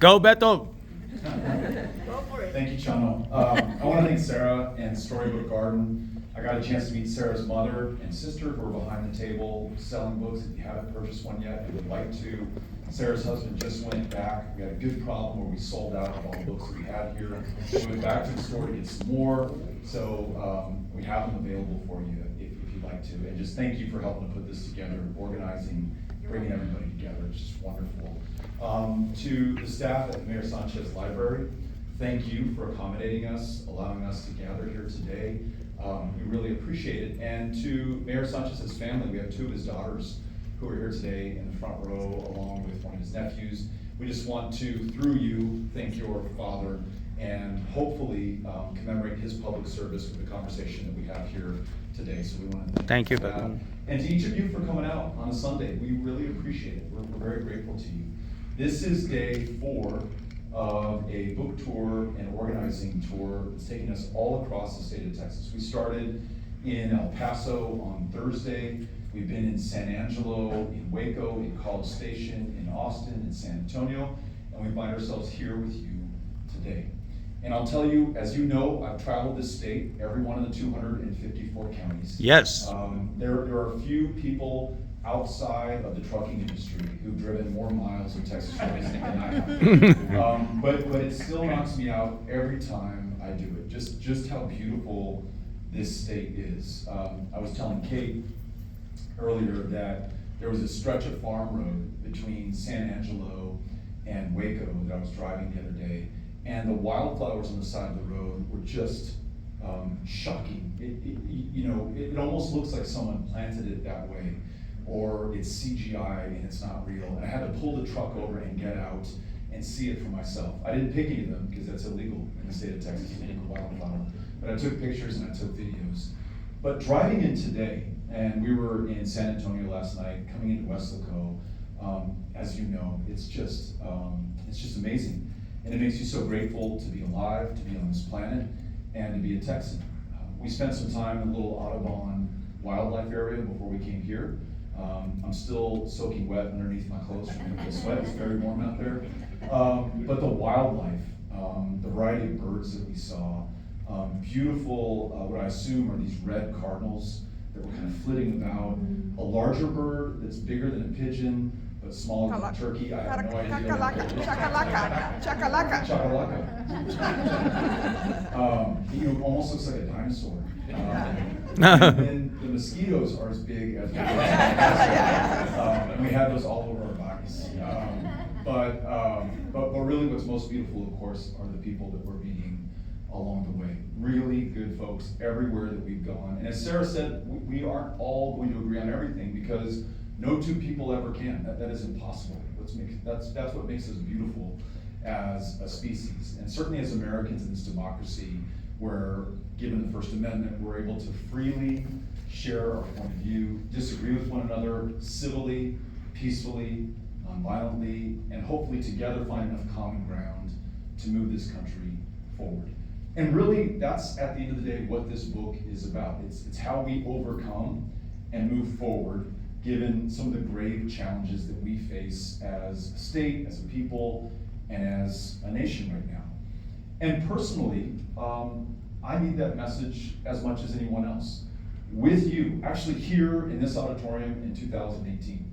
Go, Beto. Thank you, Chano. I want to thank Sarah and Storybook Garden. I got a chance to meet Sarah's mother and sister who are behind the table selling books. If you haven't purchased one yet and would like to, Sarah's husband just went back. We had a good problem where we sold out of all the books that we had here. We went back to the store to get some more, so we have them available for you if you'd like to. And just thank you for helping to put this together, organizing, bringing everybody together. It's just wonderful. To the staff at the Mayor Sanchez Library, thank you for accommodating us, allowing us to gather here today. We really appreciate it. And to Mayor Sanchez's family, we have two of his daughters who are here today in the front row, along with one of his nephews. We just want to, through you, thank your father and hopefully commemorate his public service with the conversation that we have here today. So we want to Thank you, for that. Beto. And to each of you for coming out on a Sunday. We really appreciate it. We're very grateful to you. This is day 4 of a book tour and organizing tour that's taking us all across the state of Texas. We started in El Paso on Thursday. We've been in San Angelo, in Waco, in College Station, in Austin, in San Antonio, and we find ourselves here with you today. And I'll tell you, as you know, I've traveled this state, every one of the 254 counties. Yes. There are a few people outside of the trucking industry who've driven more miles in Texas roads than I have. But it still knocks me out every time I do it. Just how beautiful this state is. I was telling Kate earlier that there was a stretch of farm road between San Angelo and Waco that I was driving the other day, and the wildflowers on the side of the road were just shocking. It almost looks like someone planted it that way, or it's CGI and it's not real. And I had to pull the truck over and get out and see it for myself. I didn't pick any of them because that's illegal in the state of Texas to pick a wildflower, but I took pictures and I took videos. But driving in today, and we were in San Antonio last night, coming into Weslaco, as you know, it's just amazing. And it makes you so grateful to be alive, to be on this planet, and to be a Texan. We spent some time in a little Audubon wildlife area before we came here. I'm still soaking wet underneath my clothes from the sweat. It's very warm out there. But the wildlife, the variety of birds that we saw, beautiful, what I assume are these red cardinals that were kind of flitting about. A larger bird that's bigger than a pigeon, but smaller than a turkey. I have no idea. Chakalaka. Almost looks like a dinosaur. And the mosquitoes are as big as and we have those all over our bodies. But really what's most beautiful, of course, are the people that we're meeting along the way. Really good folks everywhere that we've gone. And as Sarah said, we aren't all going to agree on everything because no two people ever can. That is impossible. That's what makes us beautiful as a species. And certainly as Americans in this democracy, where given the First Amendment, we're able to freely share our point of view, disagree with one another civilly, peacefully, nonviolently, and hopefully together find enough common ground to move this country forward. And really, that's at the end of the day what this book is about. It's how we overcome and move forward given some of the grave challenges that we face as a state, as a people, and as a nation right now. And personally, I need that message as much as anyone else. With you, actually here in this auditorium in 2018,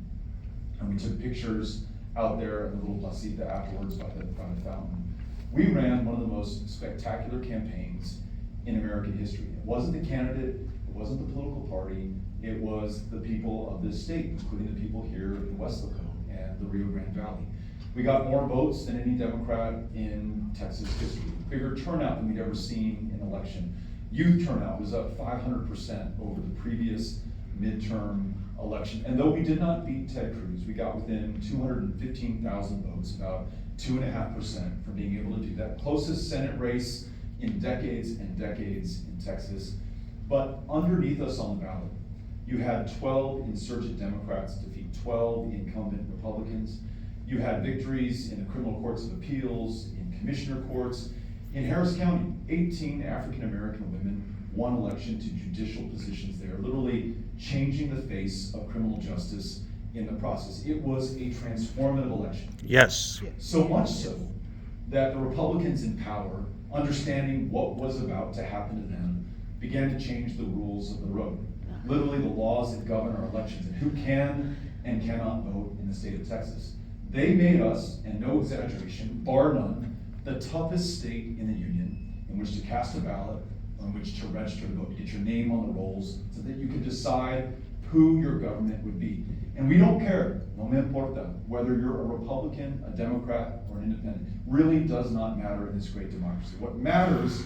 and we took pictures out there at the little placita afterwards by the fountain. We ran one of the most spectacular campaigns in American history. It wasn't the candidate, it wasn't the political party, it was the people of this state, including the people here in Weslaco and the Rio Grande Valley. We got more votes than any Democrat in Texas history. Bigger turnout than we'd ever seen in an election. Youth turnout was up 500% over the previous midterm election. And though we did not beat Ted Cruz, we got within 215,000 votes, about 2.5% from being able to do that. Closest Senate race in decades and decades in Texas. But underneath us on the ballot, you had 12 insurgent Democrats defeat 12 incumbent Republicans. You had victories in the criminal courts of appeals, in commissioner courts. In Harris County, 18 African-American women won election to judicial positions there, literally changing the face of criminal justice in the process. It was a transformative election. Yes. So much so that the Republicans in power, understanding what was about to happen to them, began to change the rules of the road. Literally the laws that govern our elections and who can and cannot vote in the state of Texas. They made us, and no exaggeration, bar none, the toughest state in the union in which to cast a ballot, on which to register to vote, get your name on the rolls, so that you could decide who your government would be. And we don't care, no me importa, whether you're a Republican, a Democrat, or an independent. Really does not matter in this great democracy. What matters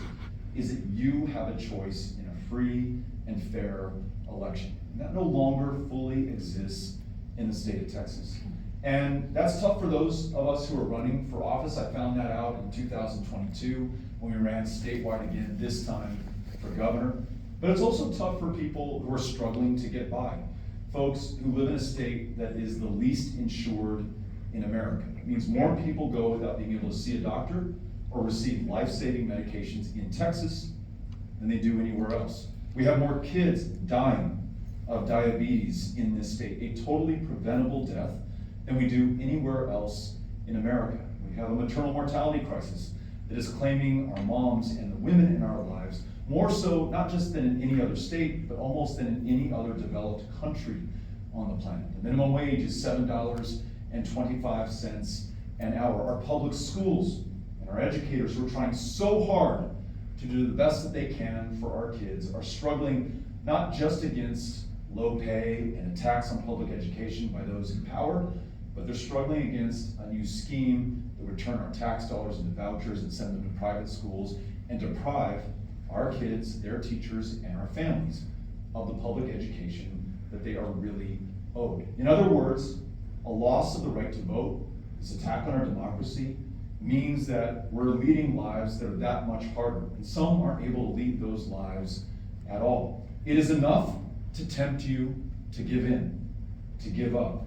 is that you have a choice in a free and fair election. And that no longer fully exists in the state of Texas. And that's tough for those of us who are running for office. I found that out in 2022 when we ran statewide again, this time for governor. But it's also tough for people who are struggling to get by. Folks who live in a state that is the least insured in America. It means more people go without being able to see a doctor or receive life-saving medications in Texas than they do anywhere else. We have more kids dying of diabetes in this state, a totally preventable death, than we do anywhere else in America. We have a maternal mortality crisis that is claiming our moms and the women in our lives, more so not just than in any other state, but almost than in any other developed country on the planet. The minimum wage is $7.25 an hour. Our public schools and our educators who are trying so hard to do the best that they can for our kids are struggling not just against low pay and attacks on public education by those in power, but they're struggling against a new scheme that would turn our tax dollars into vouchers and send them to private schools and deprive our kids, their teachers, and our families of the public education that they are really owed. In other words, a loss of the right to vote, this attack on our democracy, means that we're leading lives that are that much harder, and some aren't able to lead those lives at all. It is enough to tempt you to give in, to give up,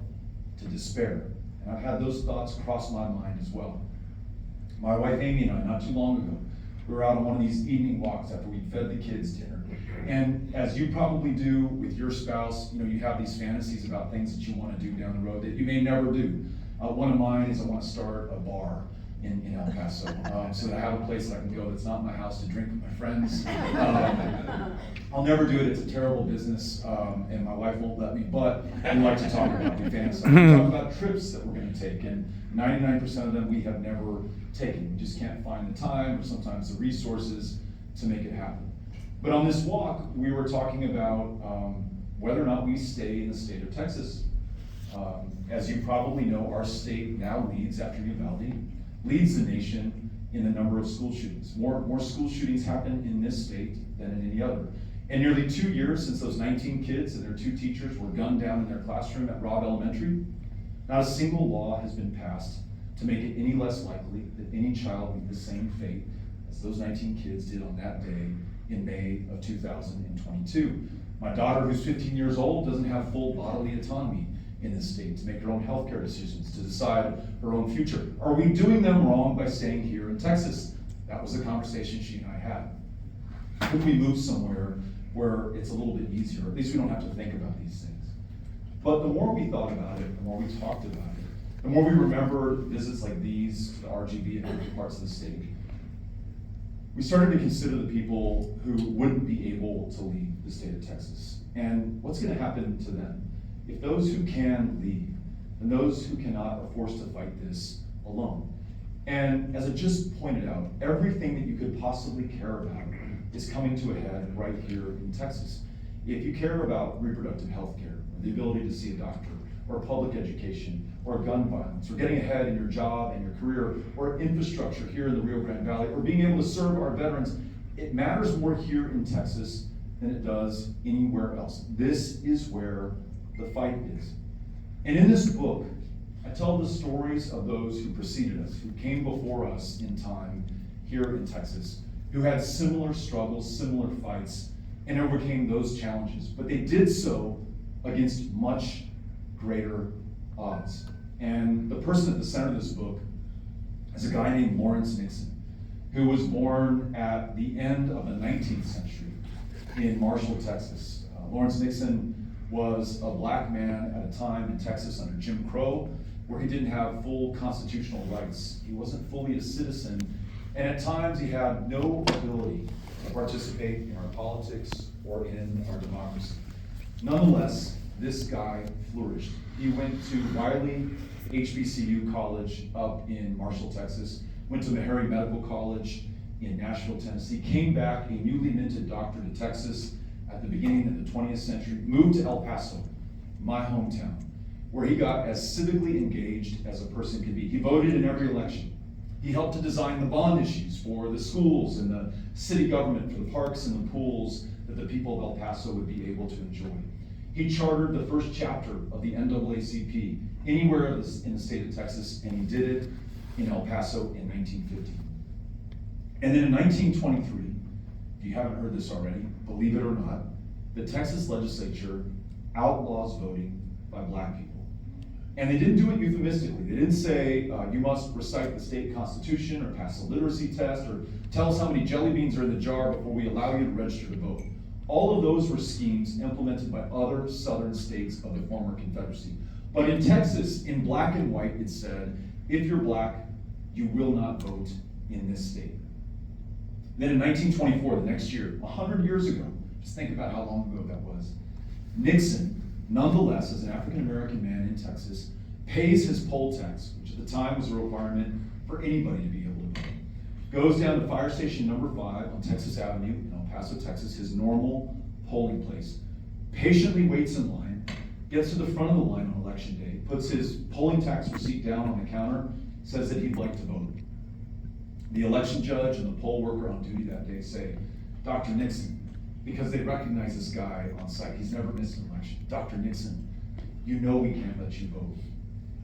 to despair. And I've had those thoughts cross my mind as well. My wife Amy and I, not too long ago, we were out on one of these evening walks after we fed the kids dinner. And as you probably do with your spouse, you have these fantasies about things that you want to do down the road that you may never do. One of mine is I want to start a bar in El Paso, so that I have a place that I can go that's not my house to drink with my friends. I'll never do it, it's a terrible business, and my wife won't let me, but we like to talk about the fantasies. We talk about trips that we're going to take, and 99% of them we have never taken. We just can't find the time or sometimes the resources to make it happen. But on this walk, we were talking about whether or not we stay in the state of Texas. As you probably know, our state now leads, after Uvalde, leads the nation in the number of school shootings. More school shootings happen in this state than in any other. In nearly 2 years since those 19 kids and their 2 teachers were gunned down in their classroom at Robb Elementary, not a single law has been passed to make it any less likely that any child meet the same fate as those 19 kids did on that day in May of 2022. My daughter, who's 15 years old, doesn't have full bodily autonomy in this state to make her own healthcare decisions, to decide her own future. Are we doing them wrong by staying here in Texas? That was the conversation she and I had. Could we move somewhere where it's a little bit easier? At least we don't have to think about these things. But the more we thought about it, the more we talked about it, the more we remember visits like these to the RGB and other parts of the state, we started to consider the people who wouldn't be able to leave the state of Texas. And what's going to happen to them? If those who can leave, and those who cannot are forced to fight this alone. And as I just pointed out, everything that you could possibly care about is coming to a head right here in Texas. If you care about reproductive health care, or the ability to see a doctor, or public education, or gun violence, or getting ahead in your job and your career, or infrastructure here in the Rio Grande Valley, or being able to serve our veterans, it matters more here in Texas than it does anywhere else. This is where the fight is. And in this book, I tell the stories of those who preceded us, who came before us in time here in Texas, who had similar struggles, similar fights, and overcame those challenges. But they did so against much greater odds. And the person at the center of this book is a guy named Lawrence Nixon, who was born at the end of the 19th century in Marshall, Texas. Lawrence Nixon was a black man at a time in Texas under Jim Crow, where he didn't have full constitutional rights. He wasn't fully a citizen, and at times he had no ability to participate in our politics or in our democracy. Nonetheless, this guy flourished. He went to Wiley HBCU College up in Marshall, Texas, went to Meharry Medical College in Nashville, Tennessee, came back a newly minted doctorate to Texas at the beginning of the 20th century, moved to El Paso, my hometown, where he got as civically engaged as a person could be. He voted in every election. He helped to design the bond issues for the schools and the city government, for the parks and the pools that the people of El Paso would be able to enjoy. He chartered the first chapter of the NAACP anywhere in the state of Texas, and he did it in El Paso in 1950. And then in 1923, if you haven't heard this already, believe it or not, the Texas legislature outlaws voting by black people. And they didn't do it euphemistically. They didn't say, you must recite the state constitution or pass a literacy test or tell us how many jelly beans are in the jar before we allow you to register to vote. All of those were schemes implemented by other southern states of the former Confederacy. But in Texas, in black and white, it said, if you're black, you will not vote in this state. Then in 1924, the next year, 100 years ago, just think about how long ago that was, Nixon, nonetheless, as an African-American man in Texas, pays his poll tax, which at the time was a requirement for anybody to be able to vote. Goes down to fire station number 5 on Texas Avenue in El Paso, Texas, his normal polling place, patiently waits in line, gets to the front of the line on election day, puts his polling tax receipt down on the counter, says that he'd like to vote. The election judge and the poll worker on duty that day say, Dr. Nixon, because they recognize this guy on site, he's never missed an election. Dr. Nixon, you know we can't let you vote.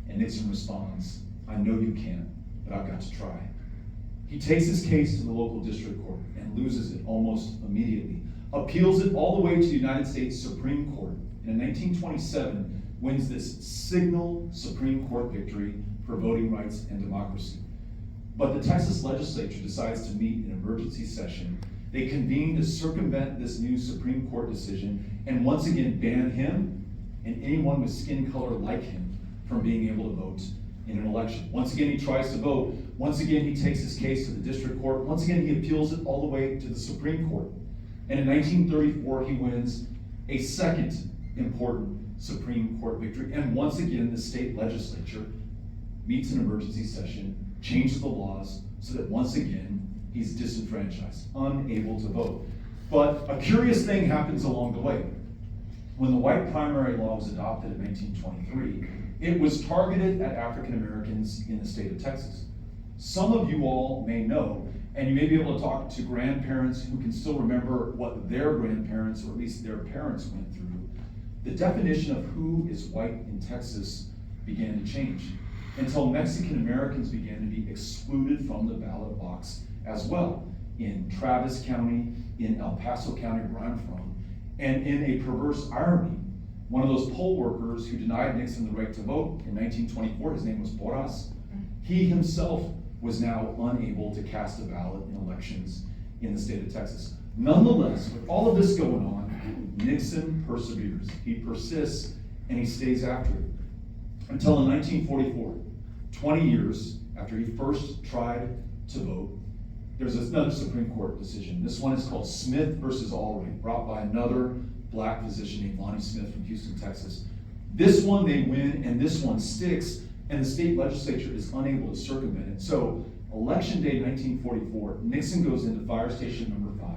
And Nixon responds, I know you can't, but I've got to try. He takes his case to the local district court and loses it almost immediately. Appeals it all the way to the United States Supreme Court. And in 1927, wins this signal Supreme Court victory for voting rights and democracy. But the Texas legislature decides to meet in emergency session. They convene to circumvent this new Supreme Court decision and once again ban him and anyone with skin color like him from being able to vote in an election. Once again, he tries to vote. Once again, he takes his case to the district court. Once again, he appeals it all the way to the Supreme Court. And in 1934, he wins a second important Supreme Court victory. And once again, the state legislature meets an emergency session, changes the laws so that once again, he's disenfranchised, unable to vote. But a curious thing happens along the way. When the white primary law was adopted in 1923, it was targeted at African Americans in the state of Texas. Some of you all may know, and you may be able to talk to grandparents who can still remember what their grandparents, or at least their parents, went through. The definition of who is white in Texas began to change until Mexican Americans began to be excluded from the ballot box as well in Travis County, in El Paso County, where I'm from. And in a perverse irony, one of those poll workers who denied Nixon the right to vote in 1924, his name was Porras, he himself was now unable to cast a ballot in elections in the state of Texas. Nonetheless, with all of this going on, Nixon perseveres. He persists and he stays after it. Until in 1944, 20 years after he first tried to vote, there's another Supreme Court decision. This one is called Smith versus Albright, brought by another black physician named Lonnie Smith from Houston, Texas. This one they win, and this one sticks, and the state legislature is unable to circumvent it. So, election day 1944, Nixon goes into fire station number 5,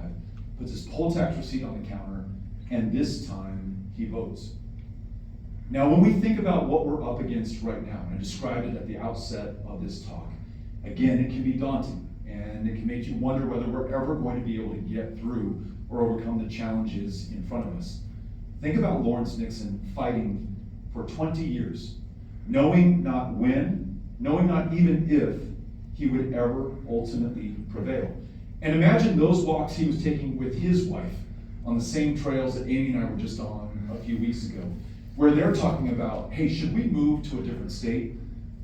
puts his poll tax receipt on the counter, and this time he votes. Now, when we think about what we're up against right now, and I described it at the outset of this talk, again, it can be daunting, and it can make you wonder whether we're ever going to be able to get through or overcome the challenges in front of us. Think about Lawrence Nixon fighting for 20 years, knowing not when, knowing not even if he would ever ultimately prevail. And imagine those walks he was taking with his wife on the same trails that Amy and I were just on a few weeks ago, where they're talking about, hey, should we move to a different state?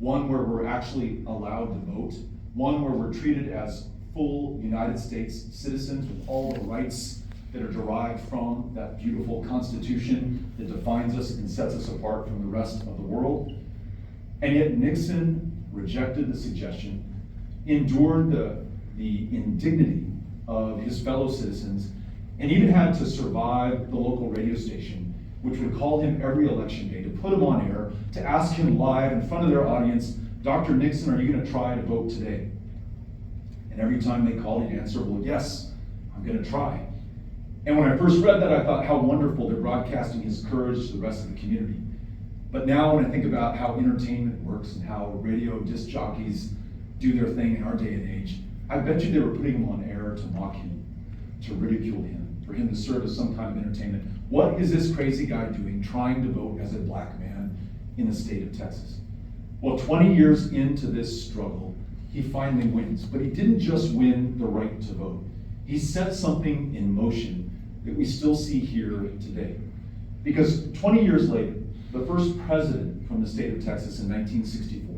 One where we're actually allowed to vote, one where we're treated as full United States citizens with all the rights that are derived from that beautiful Constitution that defines us and sets us apart from the rest of the world. And yet Nixon rejected the suggestion, endured the indignity of his fellow citizens, and even had to survive the local radio station, which would call him every election day to put him on air, to ask him live in front of their audience, Dr. Nixon, are you going to try to vote today? And every time they called, he'd answer, well, yes, I'm going to try. And when I first read that, I thought how wonderful they're broadcasting his courage to the rest of the community. But now when I think about how entertainment works and how radio disc jockeys do their thing in our day and age, I bet you they were putting him on air to mock him, to ridicule him, for him to serve as some kind of entertainment. What is this crazy guy doing trying to vote as a black man in the state of Texas? Well, 20 years into this struggle, he finally wins. But he didn't just win the right to vote. He set something in motion that we still see here today. Because 20 years later, the first president from the state of Texas in 1964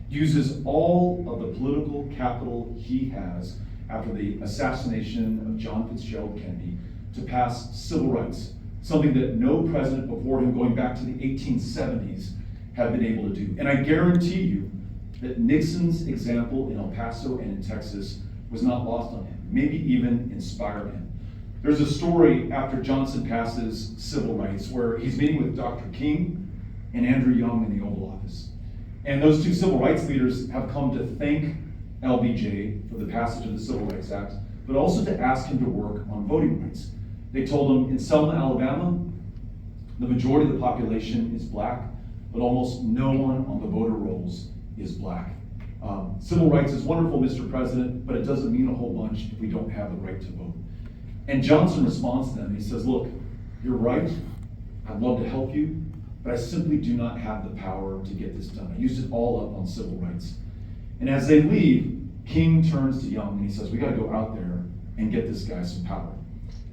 uses all of the political capital he has after the assassination of John Fitzgerald Kennedy to pass civil rights, something that no president before him going back to the 1870s had been able to do. And I guarantee you that Nixon's example in El Paso and in Texas was not lost on him, maybe even inspired him. There's a story after Johnson passes civil rights where he's meeting with Dr. King and Andrew Young in the Oval Office. And those two civil rights leaders have come to thank LBJ for the passage of the Civil Rights Act, but also to ask him to work on voting rights. They told him in Selma, Alabama, the majority of the population is black, but almost no one on the voter rolls is black. Civil rights is wonderful, Mr. President, but it doesn't mean a whole bunch if we don't have the right to vote. And Johnson responds to them. He says, look, you're right. I'd love to help you, but I simply do not have the power to get this done. I used it all up on civil rights. And as they leave, King turns to Young and he says, we got to go out there and get this guy some power.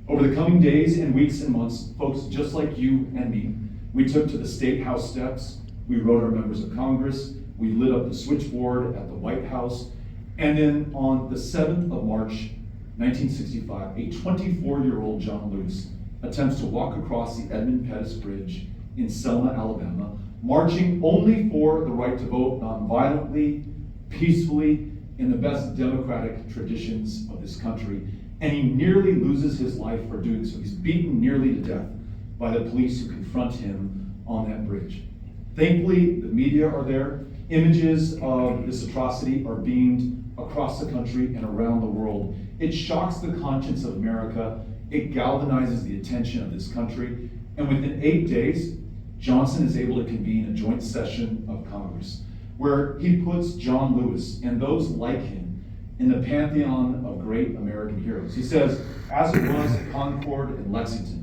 Over the coming days and weeks and months, folks just like you and me, we took to the State House steps. We wrote our members of Congress. We lit up the switchboard at the White House. And then on the 7th of March, 1965, a 24-year-old John Lewis attempts to walk across the Edmund Pettus Bridge in Selma, Alabama, marching only for the right to vote nonviolently, peacefully, in the best democratic traditions of this country. And he nearly loses his life for doing so. He's beaten nearly to death by the police who confront him on that bridge. Thankfully, the media are there. Images of this atrocity are beamed across the country and around the world. It shocks the conscience of America. It galvanizes the attention of this country. And within 8 days, Johnson is able to convene a joint session of Congress where he puts John Lewis and those like him in the pantheon of great American heroes. He says, as it was at Concord and Lexington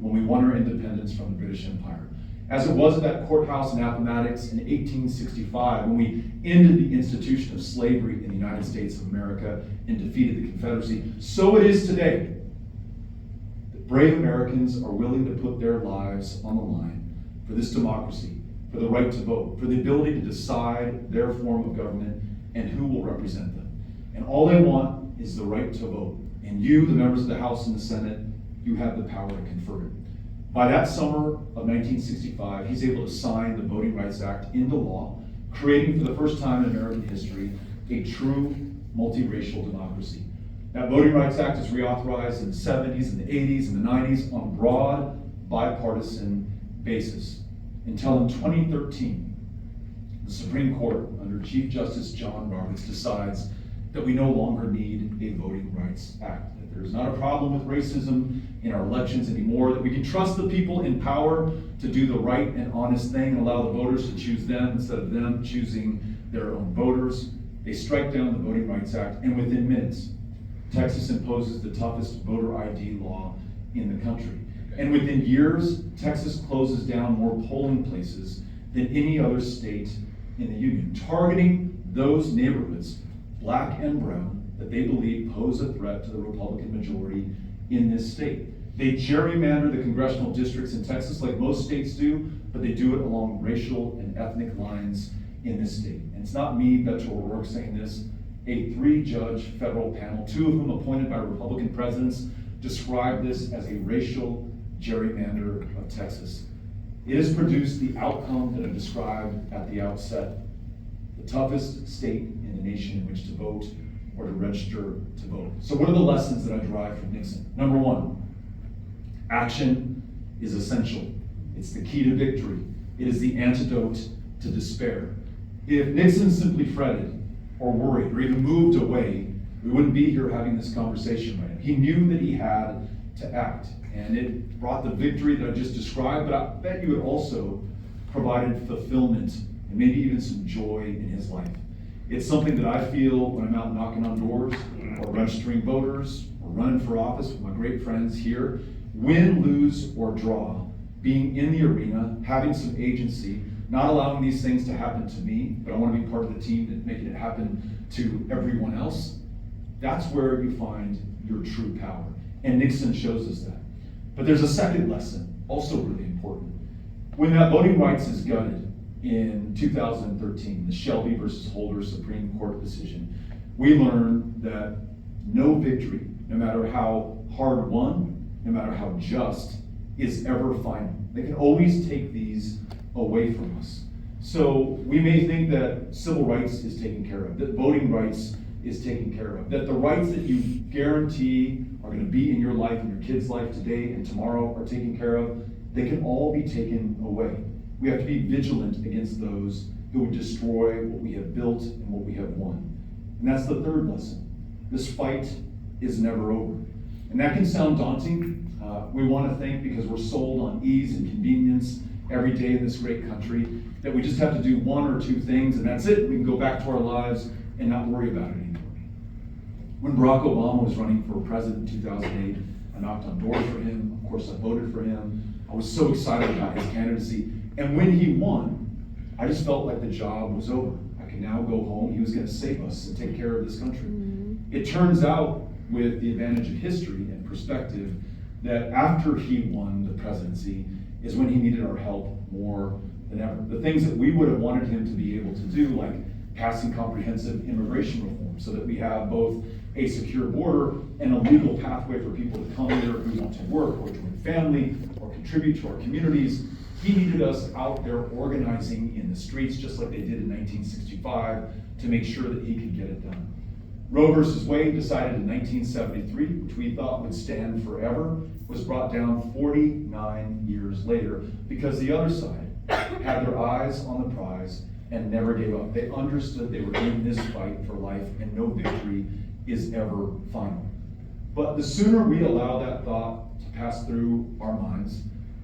when we won our independence from the British Empire, as it was at that courthouse in Appomattox in 1865 when we ended the institution of slavery in the United States of America and defeated the Confederacy, so it is today that brave Americans are willing to put their lives on the line for this democracy, for the right to vote, for the ability to decide their form of government and who will represent them. And all they want is the right to vote. And you, the members of the House and the Senate, you have the power to confer it. By that summer of 1965, he's able to sign the Voting Rights Act into law, creating for the first time in American history a true multiracial democracy. That Voting Rights Act is reauthorized in the 70s and the 80s and the 90s on a broad bipartisan basis until in 2013, the Supreme Court, under Chief Justice John Roberts, decides that we no longer need a Voting Rights Act, that there's not a problem with racism in our elections anymore, that we can trust the people in power to do the right and honest thing and allow the voters to choose them instead of them choosing their own voters. They strike down the Voting Rights Act, and within minutes, Texas imposes the toughest voter ID law in the country. And within years, Texas closes down more polling places than any other state in the union, targeting those neighborhoods, black and brown, that they believe pose a threat to the Republican majority in this state. They gerrymander the congressional districts in Texas like most states do, but they do it along racial and ethnic lines in this state. And it's not me, Beto saying this. A 3-judge federal panel, 2 of whom appointed by Republican presidents, described this as a racial gerrymander of Texas. It has produced the outcome that I described at the outset: the toughest state in the nation in which to vote or to register to vote. So what are the lessons that I derive from Nixon? Number one, action is essential. It's the key to victory. It is the antidote to despair. If Nixon simply fretted or worried or even moved away, we wouldn't be here having this conversation right now. He knew that he had to act, and it brought the victory that I just described, but I bet you it also provided fulfillment and maybe even some joy in his life. It's something that I feel when I'm out knocking on doors or registering voters or running for office with my great friends here. Win, lose, or draw, being in the arena, having some agency, not allowing these things to happen to me, but I want to be part of the team that's making it happen to everyone else. That's where you find your true power. And Nixon shows us that. But there's a second lesson, also really important. When that voting rights is gutted in 2013, the Shelby versus Holder Supreme Court decision, we learned that no victory, no matter how hard won, no matter how just, is ever final. They can always take these away from us. So we may think that civil rights is taken care of, that voting rights is taken care of, that the rights that you guarantee are going to be in your life and your kid's life today and tomorrow are taken care of. They can all be taken away. We have to be vigilant against those who would destroy what we have built and what we have won. And that's the third lesson. This fight is never over. And that can sound daunting. We want to think, because we're sold on ease and convenience every day in this great country, that we just have to do one or two things and that's it. We can go back to our lives and not worry about it anymore. When Barack Obama was running for president in 2008, I knocked on doors for him. Of course, I voted for him. I was so excited about his candidacy. And when he won, I just felt like the job was over. I could now go home. He was going to save us and take care of this country. Mm-hmm. It turns out, with the advantage of history and perspective, that after he won the presidency is when he needed our help more than ever. The things that we would have wanted him to be able to do, like passing comprehensive immigration reform so that we have both a secure border and a legal pathway for people to come here who want to work or join family or contribute to our communities. He needed us out there organizing in the streets just like they did in 1965 to make sure that he could get it done. Roe versus Wade, decided in 1973, which we thought would stand forever, was brought down 49 years later because the other side had their eyes on the prize and never gave up. They understood they were in this fight for life and no victory is ever final. But the sooner we allow that thought to pass through our minds,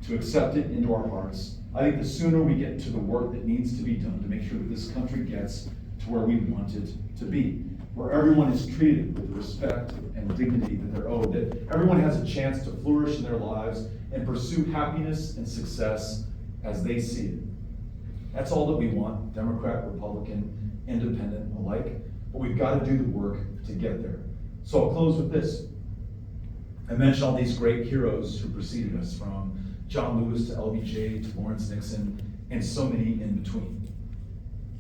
to accept it into our hearts, I think the sooner we get to the work that needs to be done to make sure that this country gets to where we want it to be, where everyone is treated with the respect and dignity that they're owed, that everyone has a chance to flourish in their lives and pursue happiness and success as they see it. That's all that we want, Democrat, Republican, independent alike, but we've got to do the work to get there. So I'll close with this. I mentioned all these great heroes who preceded us, from John Lewis to LBJ to Lawrence Nixon, and so many in between.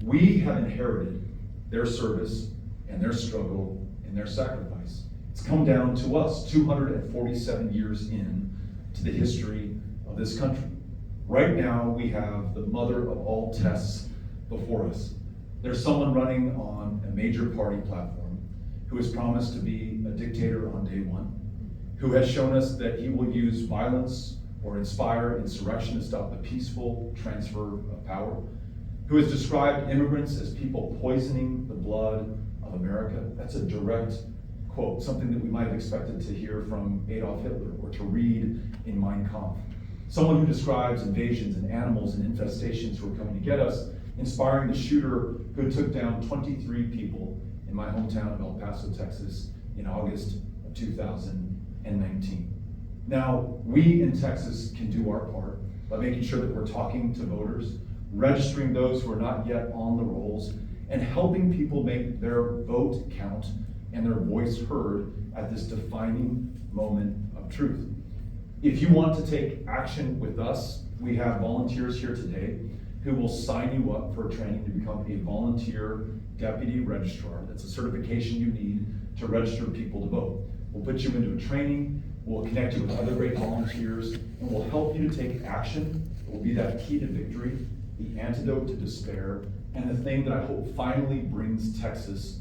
We have inherited their service and their struggle and their sacrifice. It's come down to us 247 years in to the history of this country. Right now, we have the mother of all tests before us. There's someone running on a major party platform who has promised to be a dictator on day one, who has shown us that he will use violence or inspire insurrection to stop the peaceful transfer of power, who has described immigrants as people poisoning the blood of America. That's a direct quote, something that we might have expected to hear from Adolf Hitler or to read in Mein Kampf. Someone who describes invasions and animals and infestations who are coming to get us, inspiring the shooter who took down 23 people in my hometown of El Paso, Texas in August of 2019. Now, we in Texas can do our part by making sure that we're talking to voters, registering those who are not yet on the rolls, and helping people make their vote count and their voice heard at this defining moment of truth. If you want to take action with us, we have volunteers here today who will sign you up for training to become a volunteer deputy registrar. That's a certification you need to register people to vote. We'll put you into a training. We'll connect you with other great volunteers, and we'll help you to take action. It will be that key to victory, the antidote to despair, and the thing that I hope finally brings Texas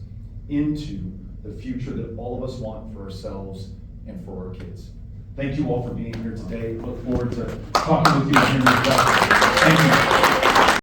into the future that all of us want for ourselves and for our kids. Thank you all for being here today. Look forward to talking with you again. Thank you.